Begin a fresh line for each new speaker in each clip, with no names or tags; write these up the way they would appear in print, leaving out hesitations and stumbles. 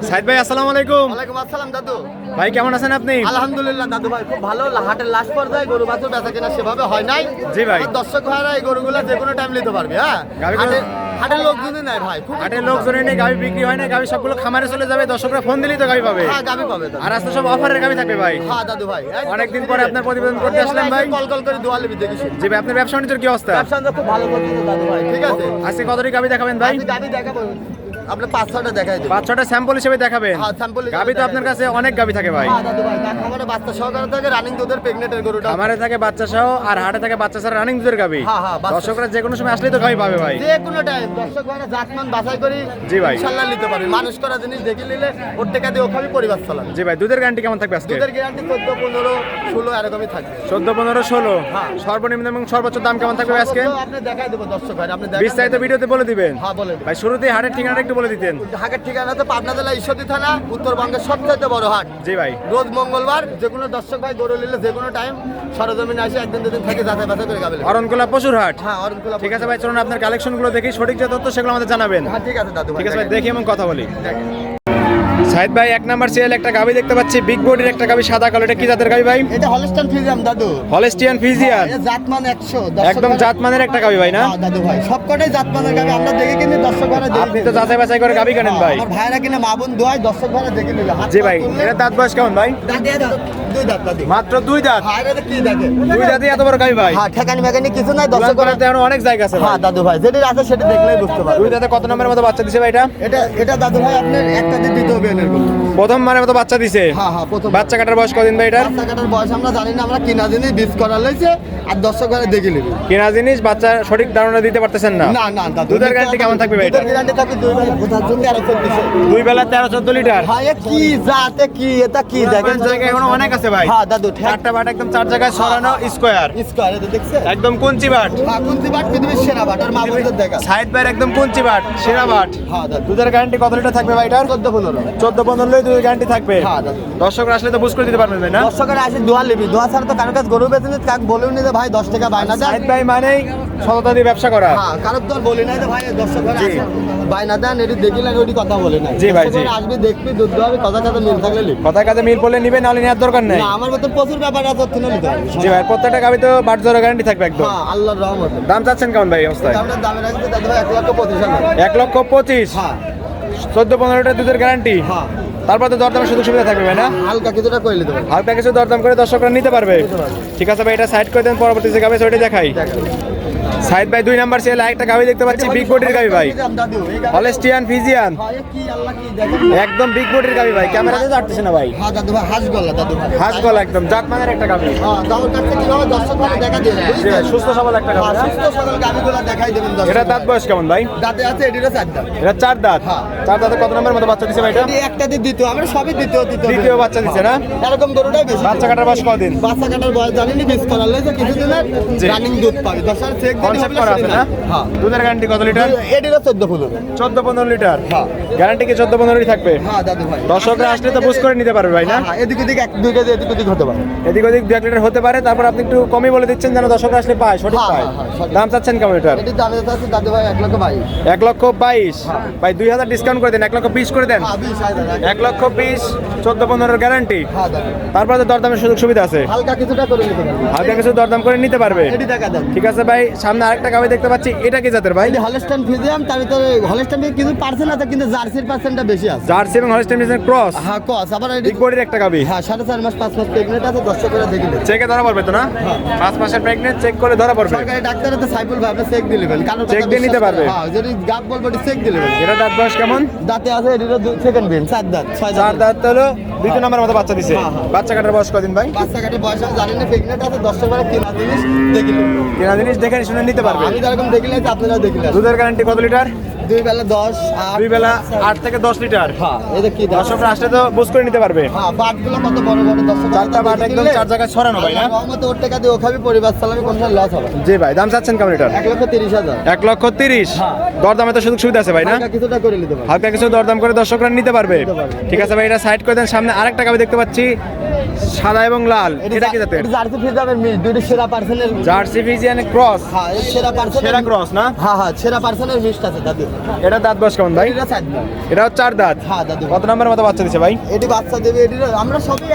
সাইদ ভাই আসসালামু আলাইকুম।
ওয়ালাইকুম আসসালাম দাদু
ভাই কেমন আছেন আপনি?
আলহামদুলিল্লাহ দাদু ভাই খুব ভালো। হাটের লাস্ট পর্যায়ে গরু বাছুর বেচা কেনা সেভাবে হয় নাই।
জি ভাই।
আর দর্শক ভাইরা এই গরুগুলো যে কোনো টাইম নিতে পারবে। হ্যাঁ হাটের লোকজনই নাই ভাই, খুব
হাটের লোকজনই নেই, গাভি বিক্রি হয় না, গাভি সবগুলো খামারে চলে যাবে, দর্শকরা ফোন দিলেই তো গাভি পাবে।
হ্যাঁ গাবি পাবে দাদু।
আর আজকে সব অফারের গাভি থাকবে ভাই।
হ্যাঁ দাদু ভাই
অনেকদিন পরে আপনার প্রতিবেদন করতে আসলাম ভাই।
কল করে দোয়া লিবি দেখিস।
জি ভাই, আপনার ব্যবসা বাণিজ্যের কি অবস্থা?
ব্যবসা খুব ভালো করতেছে দাদু ভাই। ঠিক আছে,
আজকে কতটি গাভি দেখাবেন ভাই?
আমি গাবি দেখাবো, আপনি 5-6টা দেখাই দেব।
5-6টা স্যাম্পল হিসেবে দেখাবেন।
হ্যাঁ স্যাম্পল
গাভি তো আপনার কাছে অনেক গাভি থাকে ভাই।
হ্যাঁ দাদু ভাই, খামারে বাচ্চা সহকারে থাকে, রানিং দুধের প্রেগনেন্টের গরুটা
আমারে থাকে বাচ্চা সহ, আর হাটে থাকে বাচ্চা ছাড়া রানিং দুধের গাভি।
হ্যাঁ, হ্যাঁ, বাচ্চা।
দর্শকরা যে কোনো সময় আসলেই তো গাভি পাবে ভাই।
যে কোনো টাইম দর্শক ভাইরা জাতমান বাছাই করি
জি ভাই।
ইনশাআল্লাহ নিতে পারবে। মানুষ করা জিনিস দেখে নিলে ওর টাকা দিয়ে ওখানে পরিবার চালাবে।
জি ভাই, দুধের গ্যারান্টি কেমন থাকবে আজকে?
দুধের গ্যারান্টি 14, 15, 16 এরকমই থাকবে।
14, 15, 16
হ্যাঁ।
সর্বনিম্ন এবং সর্বোচ্চ দাম কেমন থাকবে আজকে?
আপনি দেখাই দেবো দর্শক ভাই, আপনি দেখেন।
বিস্তারিত ভিডিওতে বলে দিবেন।
হ্যাঁ বলে দিন।
ভাই শুরুতেই হাটের ঠিকানাটা একটু বলে দিতেন।
হাটের ঠিকানা তো পাবনা জেলা ঈশ্বরদী থানা, উত্তরবঙ্গের সবচেয়ে বড় হাট।
জি ভাই।
রোজ মঙ্গলবার যে কোনো দর্শক ভাই গরু নিলে যে কোনো টাইম সরজমিনে আসে একদিন দুদিন থেকে যাচাই বাছাই করে গাবে।
অরণকুলা পশুর হাট।
হ্যাঁ অরণকুলা।
ঠিক আছে ভাই, চলুন আপনার কালেকশনগুলো দেখি, সঠিক যে তথ্য সেগুলো আমাদের জানাবেন।
হ্যাঁ ঠিক আছে দাদু ভাই।
ঠিক আছে ভাই, দেখি এবং কথা বলি।
দেখেন।
সাইদ ভাই, 1 নাম্বার সিএল একটা গাবি দেখতে পাচ্ছি, বিগ বডির একটা গাবি, সাদা কালো। এটা কি জাতের গাবি ভাই?
এটা হলস্টাইন ফ্রিজিয়ান দাদু।
Holstein Friesian.
এটা জাতমান 100।
একদম জাতমানের একটা গাবি ভাই না?
হ্যাঁ দাদু ভাই, সবকটাই জাতমানের গাবি। আমরা দেখে কিনে দর্শক ভাইরা
আপনি তো যাচাই বাছাই করে গাবি কেনেন ভাই।
আমার ভাইরা কিনে মা বোন দোয়ায় দর্শক ভাইরা দেখে নিবে।
জি ভাই, এটা দাঁত বয়স কেমন ভাই?
দুই দাঁত দাদি।
মাত্র 2 দাঁত।
হ্যাঁ এটা কি দেখে?
2 দাঁতই এত বড় গাবি ভাই?
হ্যাঁ ঠেকানি মেকানি কিছু নাই, দর্শক
দর্শক
ভাইরা।
এখনো অনেক জায়গা আছে
হ্যাঁ
ভাই।
দাদু ভাই, যেটা আছে সেটা দেখলেই বুঝতে পারবে।
2 দাঁতে কত নম্বরের মতো বাচ্চা দিছে ভাই এটা?
এটা দাদু ভাই আপনার একটা দিয়ে দ্বিতীয় বিয়ানের গরু।
প্রথমবারের মতো বাচ্চা দিছে।
হ্যাঁ হ্যাঁ প্রথম।
বাচ্চা কাটার বয়স কদিন ভাই এটা?
বাচ্চা কাটার বয়স আমরা জানি না, আমরা কিনা জিনিস বীজ করা লইছে আর দর্শক ভাইরা দেখে নিবে।
কেনা জিনিস, বাচ্চা সঠিক ধারণা দিতে পারতেছেন না।
না না দাদু,
দুধের গ্যারান্টি কেমন থাকবে ভাই এটা?
দুধের গ্যারান্টি থাকবে 2 বেলা কোথার জন্য 13-14।
2 বেলা 13-14 লিটার।
হ্যাঁ এ কি জাতে কি এটা কি দেখেন?
জায়গা এখনো অনেক আছে ভাই।
হ্যাঁ দাদু
চারটা বাট একদম 4 জায়গায় ছড়ানো স্কয়ার।
স্কয়ার এটা দেখছে?
একদম কুঞ্চি বাট।
হ্যাঁ কুন্তি বাট পৃথিবীর সেরা বাট আর মা বোনদের দেখা।
সাইদ ভাই একদম কুঞ্চি বাট, সেরা বাট।
হ্যাঁ দাদু।
দুধের গ্যারান্টি কত লিটার থাকবে ভাই এটার?
14-15।
14-15 লই দুধের গ্যারান্টি থাকবে।
হ্যাঁ দাদু।
দর্শকরা আসলে তো বুঝ করে দিতে পারবেন ভাই না?
দর্শকের আসে দোয়া লিবি, দোয়া ছাড়া তো কারো কাছে গরু বেচে নিতে কাক বলেও নিতে ভাই 10 টাকা বায়না দেন।
সাইদ ভাই মানেই সততা দিয়ে ব্যবসা করা।
হ্যাঁ কারো তো আর বলি নাই তো ভাই দর্শকের
জি।
আসে বায়না দেন, এটি দেখিলেন ওটি কথা বলে নাই।
জি ভাই, জি।
দর্শকের আসবি দেখবি দুধ দোয়াবি, কথা কথা মিল থাকলে লিবি।
কথায় কাজে মিল পড়লে নিবে, নাহলে নেওয়ার দরকার নেই।
না আমার মতো প্রচুর ব্যাপার আছে, তুমি নিতে পারবি।
জি ভাই, প্রত্যেকটা গাবি তো বাট জোড়া গ্যারান্টি থাকবে একদম।
হ্যাঁ আল্লাহর রহমতে।
দাম চাচ্ছেন কেমন ভাই এই অবস্থায়?
আমরা দামে রাখতে দাদু ভাই 1,25,000।
1,25,000।
হ্যাঁ
14-15 লিটার দুধের গ্যারান্টি।
হ্যাঁ
তারপর তো দরদামের সুযোগ সুবিধা থাকবে ভাই না?
হালকা কিছুটা করে নিতে পারবি।
হালকা কিছু দরদাম করে দর্শকরা নিতে পারবে। ঠিক আছে ভাই, এটা সাইড করে দেন, পরবর্তী যে গাবি ওইটা দেখাই। সাইদ ভাই 2 নাম্বার সিএল একটা গাবি দেখতে পাচ্ছি, বিগ বডির গাবি ভাই,
দাদু এই গাবি-
হলস্টিয়ান ফিজিয়ান।
হ্যাঁ এ কি আল্লাহ কি দেখেন?
একদম বিগ বডির গাবি ভাই, ক্যামেরাতে যাচ্ছে না ভাই।
হ্যাঁ দাদু ভাই হাঁস গলা দাদু ভাই।
হাঁস গলা একদম জাতমানের একটা গাবি।
হ্যাঁ দামর কাছে কিভাবে দর্শক ভাই দেখা দিয়ে দেন,
জি ভাই,
বুঝছেন?
সুস্থ সবল একটা গাবি।
হ্যাঁ, সুস্থ সবল গাবিগুলো দেখাই দেবেন দর্শক।
এটা দাঁত বয়স কেমন ভাই?
দাঁতে আছে এটিরও 4 দাঁত।
এটা 4 দাঁত।
হ্যাঁ।
4 দাঁতে কত নম্বরের মতো বাচ্চা দিছে ভাই এটা?
এটি একটা দিয়ে দ্বিতীয়, আমরা সবই দ্বিতীয়
দ্বিতীয় বাচ্চা দিছে না?
এরকম গরুটাই বেশি।
বাচ্চা কাটার বয়স কদিন?
বাচ্চা কাটার বয়স জানিনি, বীজ করার লইছে কিছুদিনের
জি।
রানিং দুধ পাবে। দর্শক চেক দিন
কনসেপ্ট করা আছে না?
হ্যাঁ
দুধের গ্যারান্টি কত লিটার?
এটিরও 14-15।
14-15 লিটার।
হ্যাঁ।
গ্যারান্টি কি 14-15 থাকবে?
হ্যাঁ দাদু ভাই।
দর্শকরা আসলে তো বুঝ করে নিতে পারবে ভাই না?
হ্যাঁ এদিক ওদিক 1-2 কেজি এদিক ওদিক হতে পারে।
এদিক ওদিক 2 লিটার হতে পারে, তারপর আপনি একটু কমই বলে দিচ্ছেন যেন দর্শকরা আসলে পায়, সঠিক
হ্যাঁ,
পায়।
হ্যাঁ, সঠিক।
দাম চাচ্ছেন কেমন এটার?
এটির দামে আছে দাদু ভাই 1,22,000।
1,22,000। ভাই 2,000 ডিসকাউন্ট করে দেন, 1,20,000 করে দেন।
হ্যাঁ 20,000।
1,20,000, 14-15 গ্যারান্টি।
হ্যাঁ দাদু।
তারপরে তো দরদামের সুযোগ সুবিধা আছে,
হালকা কিছুটা করে নিতে পারবে।
হালকা কিছু দরদাম করে নিতে পারবে।
এটি দেখা দেন।
ঠিক আছে ভাই, সামনে আরেকটা গাবি দেখতে পাচ্ছি, এটা কি জাতের ভাই?
এটি হলস্টাইন ফ্রিজিয়ান, তার ভিতরে হলস্টাইন কিছু পার্সেন্ট আছে কিন্তু জার্সির পার্সেন্টটা বেশি আছে।
জার্সি এবং হলস্টাইন ক্রস,
হ্যাঁ কস আবার এটি
বিগ বডির একটা গাবি।
হ্যাঁ 4.5 মাস 5 মাস প্রেগনেন্ট আছে, দর্শক করে দেখে নেবে।
চেকে ধরা পড়বে তো না? 5 মাসের প্রেগনেন্ট, চেক করে ধরা পড়বে।
সরকারি ডাক্তার তো সাইফুল ভাই আপনি চেক দিলেন, কারণ
Check দিয়ে নিতে পারবে।
হ্যাঁ যদি গাব বলবো চেক দিলেন।
এটা দাঁত বয়স কেমন?
দাঁতে আছে এটিরও সেকেন্ড বিন 4 দাঁত 6
4
দাঁত।
দাঁত হলো, 2 নম্বরের মতো বাচ্চা দিছে।
হ্যাঁ, হ্যাঁ।
বাচ্চা কাটার বয়স কদিন ভাই?
বাচ্চা কাটে বয়স আমি জানি না, প্রেগনেন্ট আছে, দর্শক করে কিনা জিনিস দেখিলেন।
কেনা জিনিস দেখে শুনে নিতে পারবে।
আমি যেরকম দেখিলেন আপনারাও দেখিলেন।
দুধের গ্যারান্টি কত লিটার?
2 বেলা 10 8।
2 বেলা 8 থেকে 10 লিটার।
হ্যাঁ এটা কি দাম?
দর্শকরা আসলে তো বুঝ করে নিতে পারবে।
হ্যাঁ বাটগুলো কত বড় বড় দর্শক।
4টা বাট একদম 4 জায়গায় ছড়ানো ভাই না?
রহমতে ওর টাকা দিয়ে ও খাবি, পরিবার চালাবি, কোনো লস হবে না।
জি ভাই, দাম চাচ্ছেন কেমন লিটার?
1,30,000।
1,30,000।
হ্যাঁ।
দরদামে তো সুযোগ সুবিধা আছে ভাই না?
হালকা কিছুটা করে নিতে পারবে।
হালকা কিছু দরদাম করে দর্শকরা নিতে পারবে।
নিতে পারবে।
ঠিক আছে ভাই, এটা সাইড করে দেন। সামনে আরেকটা গাবি দেখতে পাচ্ছি, সাদা এবং লাল। এটা কি জাতের?
এটা জার্সি ফ্রিজিয়ানের মিল, দুটো সেরা পার্সেন্টের।
Jersey Friesian cross.
হ্যাঁ এর সেরা পার্সেন্ট।
সেরা ক্রস না?
হ্যাঁ হ্যাঁ সেরা পার্সেন্টের মিক্সড আছে দাদু।
এটা দাঁত বয়স কেমন ভাই?
এটা 4 দাঁত।
এটাও 4 দাঁত।
হ্যাঁ দাদু।
কত নম্বরের মতো বাচ্চা দিছে ভাই?
এটি বাচ্চা দেবে, এটি আমরা সবই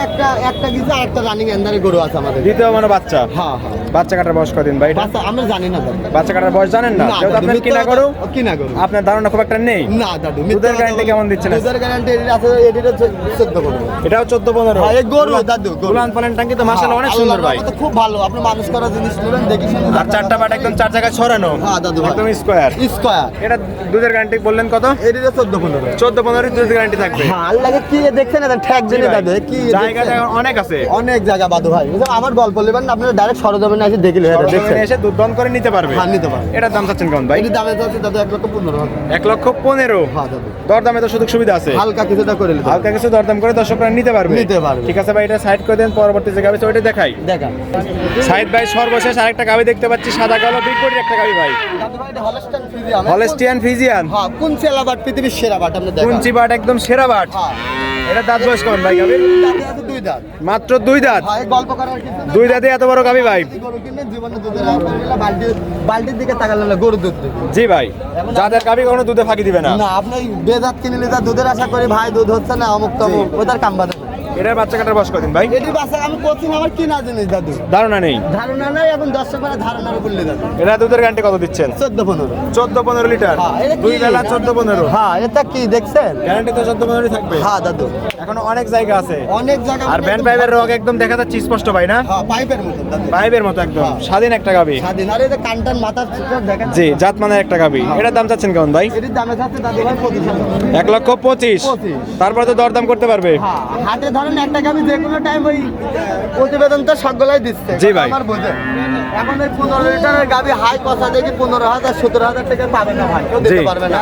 একটা গিজা আর একটা রানিং এন্ডারে গরু আছে আমাদের।
দ্বিতীয় মানে বাচ্চা।
হ্যাঁ হ্যাঁ।
বাচ্চা কাটার বয়স কতদিন ভাই এটা?
বাচ্চা আমরা জানি না দাদু।
বাচ্চা কাটার বয়স জানেন না?
না,
যেহেতু
দাদু,
আপনার কিনা
মিথ্যা
গরু,
কথা- কিনা গরু।
আপনার ধারণা খুব একটা নেই।
না দাদু,
দুধের গ্যারান্টি কেমন দিচ্ছেন?
দুধের গ্যারান্টি এটি আছে, এটির 14-15।
এটাও 14-15।
হ্যাঁ, এই গরু দাদু, গরু।
উলান পালান টাঙ্কি তো মাশাআল্লাহ অনেক সুন্দর ভাই।
আল্লাহর রহমতে খুব ভালো, আপনি মানুষ করা জিনিস নেবেন দেখি শুনে।
আর চারটা বাট একদম 4 জায়গায় ছড়ানো।
হ্যাঁ দাদু ভাই।
একদম স্কয়ার।
স্কয়ার।
এটা দুধের গ্যারান্টি বললেন কত?
এটির 14-15।
14-15 দুধের গ্যারান্টি থাকবে।
হ্যাঁ, আল্লাহকে কি দেখছেন না ঠ্যাক
জি
জেনে
ভাই।
দাদু কি
জায়গা
দেখছেন?
অনেক আছে।
অনেক জায়গা বাদু ভাই, বুঝলেন? আমার গল্প নেবেন না, আপনারা ডাইরেক্ট সরজমিনে এসে দেখিলে দেখছেন।
সরজমিনে এসে দুধ দহন করে নিতে পারবে।
হ্যাঁ, নিতে পারবে।
এটার দাম চাচ্ছেন কেমন ভাই?
এটির দামে যাচ্ছে দাদু 1,15,000।
1,15,000।
হ্যাঁ দাদু।
দরদামে তো সুযোগ সুবিধা আছে।
হালকা কিছুটা করে নিতে
হালকা কিছু দরদাম করে দর্শকরা নিতে পারবে।
নিতে পারবে।
ঠিক আছে ভাই, এটা সাইড করে দেন, পরবর্তী যে গাবি ওইটা দেখাই।
দেখা।
সাইড ভাই সর্বশেষ আরেকটা গাবি দেখতে পাচ্ছি, সাদা কালো বিগ বডির একটা গাবি ভাই।
দাদু ভাই এটা হলস্টাইন ফ্রিজিয়ান।
Holstein Friesian.
হ্যাঁ, কোন সেলা বাট পৃথিবীর সেরা বাট আপনি দেখেন।
কুঞ্চি বাট একদম সেরা বাট।
হ্যাঁ।
এটা দাঁত বয়স কেমন ভাই গাবির?
দাঁতে আছে 2 দাঁত।
মাত্র 2 দাঁত।
ভাই গল্প করার কিছু না।
2 দাঁতে এত বড় গাবি ভাই?
গরু কিনে জীবনে দুধের আশা করলে বালতির দিকে তাকালে না, গরু দুধ দেবে।
জি ভাই, যাদের গাবি কখনো দুধে ফাঁকি দিবে না।
না, আপনি বেজাত কিনলে তার দুধের আশা করি ভাই দুধ হচ্ছে না অমুক তমুক, ওটার কাম বাদে।
এটার বাচ্চা কাটার বয়স কদিন ভাই?
এটি বাসা আমি কোচিং আমার কিনা জিনিস দাদু।
ধারণা নেই।
ধারণা নাই, এখন দর্শক মানে ধারণার উপর নিয়ে দাদু।
এটা দুধের গ্যারান্টি কত দিচ্ছেন?
14-15।
14-15 লিটার।
হ্যাঁ, এটা কি?
2 বেলা 14-15।
হ্যাঁ, এটা কি দেখছেন?
গ্যারান্টি তো 14-15 থাকবে।
হ্যাঁ দাদু।
এখনো অনেক জায়গা আছে।
অনেক জায়গা
আর ব্যান্ড পাইপের রগ একদম দেখা যাচ্ছে স্পষ্ট ভাই না?
হ্যাঁ, পাইপের মতো দাদু।
পাইপের মতো একদম
হ্যাঁ।
স্বাধীন একটা গাবি।
স্বাধীন। আর এটা কানটান মাথার চিত্র দেখেন।
জি, জাতমানের একটা গাবি। এটার দাম চাচ্ছেন কেমন ভাই?
এটির দামে যাচ্ছে দাদু ভাই 25,000।
1,25,000।
25,000।
তারপরে তো দরদাম করতে পারবে।
হ্যাঁ, হাটে ধরেন একটা গাবি যে কোনো টাইম ওই প্রতিবেদন তো সকলাই দিচ্ছে।
জি ভাই।
আমার বোঝে। এখন ওই 15 লিটারের গাবি হাই কথা দেখি 15,000 17,000 টাকা পাবে না ভাই, কেউ দিতে
জি।
পারবে না।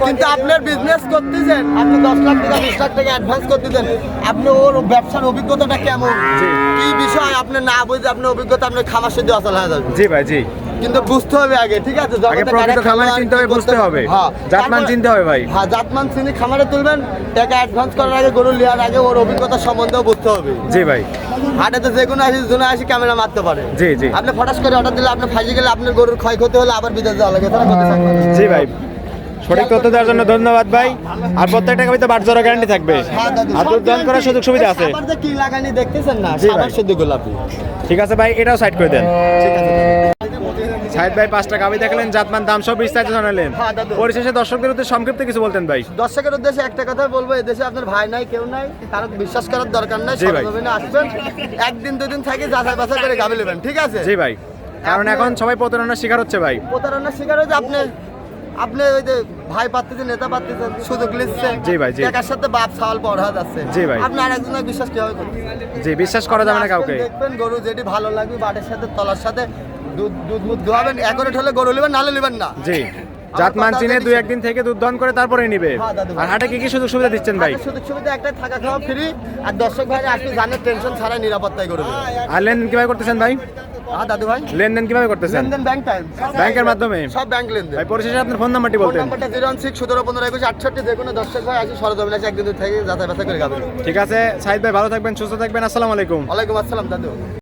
কিন্তু আপনার বিজনেস করতেছেন, আপনি 10 লাখ টাকা 20 লাখ টাকা অ্যাডভান্স করতেছেন, আপনি ওর ব্যবসার অভিজ্ঞতাটা কেমন, কি বিষয় আপনি না বুঝে আপনার অভিজ্ঞতা আপনার খামার সাথে অচল হয়ে যাবে।
জি ভাই, জি।
কিন্তু বুঝতে হবে আগে, ঠিক আছে?
আগে
জগতে
প্রকৃত
কারা
খামারে
খামার
চিনতে হবে,
কি করতে
বুঝতে হবে।
হ্যাঁ,
জাতমান
তারপরে-
চিনতে হবে ভাই।
হ্যাঁ, জাতমান চিনি খামারে তুলবেন, টাকা অ্যাডভান্স করার আগে গরু নেওয়ার আগে ওর অভিজ্ঞতা সম্বন্ধেও বুঝতে হবে।
জি ভাই,
হাটেতে যে কোনো আসি জোনে আসি ক্যামেরা মারতে পারে।
জি, জি।
আপনি ফটাস করে অর্ডার দিলে আপনি ফাঁসে গেলে আপনার গরুর ক্ষয়ক্ষতি হলে আবার বিদেশ যাওয়া লাগে, তারা করতে চায় না।
জি ভাই, সঠিক তথ্য দেওয়ার জন্য ধন্যবাদ ভাই। আর প্রত্যেকটা গাবিতে বাট জোড়া গ্যারান্টি থাকবে।
হ্যাঁ, দাদু,
আর দুধ দান করার সুযোগ সুবিধা আছে।
আবার যে কি লাগানি দেখতেছেন না,
জি ভাই।
সাবার শুধু গোলাপি।
ঠিক আছে ভাই, এটাও সাইড করে দেন।
ঠিক আছে।
সাইড ভাই 5টা গাবি দেখলেন, জাতমান দাম সব বিস্তারিত জানালেন।
হ্যাঁ, দাদু।
পরিশেষে দর্শকদের উদ্দেশ্যে সংক্ষিপ্ত কিছু বলতেন ভাই।
দর্শকের উদ্দেশ্যে একটা কথা বলবো, এই দেশে আপনার ভাই নাই, কেউ নাই, কারো বিশ্বাস করার দরকার নাই।
জি ভাই।
সরজমিনে আসবেন, একদিন দুদিন থাকি যাচাই বাছাই করে গাবি নেবেন, ঠিক আছে?
জি ভাই, কারণ এখন সবাই প্রতারণার শিকার হচ্ছে ভাই।
প্রতারণার শিকার হয়েছে আপনি ওই যে ভাই পাচ্ছেন, নেতা পাচ্ছেন, সুযোগ নিচ্ছে।
জি ভাই, জি।
টাকার সাথে বাপ ছাওয়াল পড়া যাচ্ছে।
জি ভাই।
আপনি আরেকজনের বিশ্বাস কিভাবে করবেন?
জি, বিশ্বাস করা যাবে না কাউকে।
দেখবেন গরু যেটি ভালো লাগবে, বাটের সাথে তলার সাথে দুধ দোয়াবেন, একরেট হলে গরু নেবেন, নালে নেবেন না।
জি, জাতমান চিনে 2-1 দিন থেকে দুধ দহন করে তারপরে নিবে।
হ্যাঁ, দাদু ভাই।
আর হাটে কি কি সুযোগ সুবিধা দিচ্ছেন ভাই?
আর সুযোগ সুবিধা একটা, থাকা খাওয়া ফ্রি, আর দর্শক ভাইরা আসলে জানে টেনশন ছাড়াই নিরাপত্তায় করবে।
আর লেনদেন কিভাবে করতেছেন ভাই?
হ্যাঁ দাদু ভাই,
লেনদেন কিভাবে করতেছেন?
লেনদেন ব্যাংক টাইম,
ব্যাংকের মাধ্যমে?
সব ব্যাংক লেনদেন।
ভাই পরিশেষে আপনার ফোন নাম্বারটি
ফোন
বলতেন।
নাম্বারটা 016 17 15 21 68, যে কোনো দর্শক ভাই আসি সরজমিনে আসি একদিন থেকে যাচাই বাছাই করে গাবেন।
ঠিক আছে সাইদ ভাই, ভালো থাকবেন, সুস্থ থাকবেন। আসসালামু আলাইকুম।
ওয়ালাইকুম আসসালাম দাদু।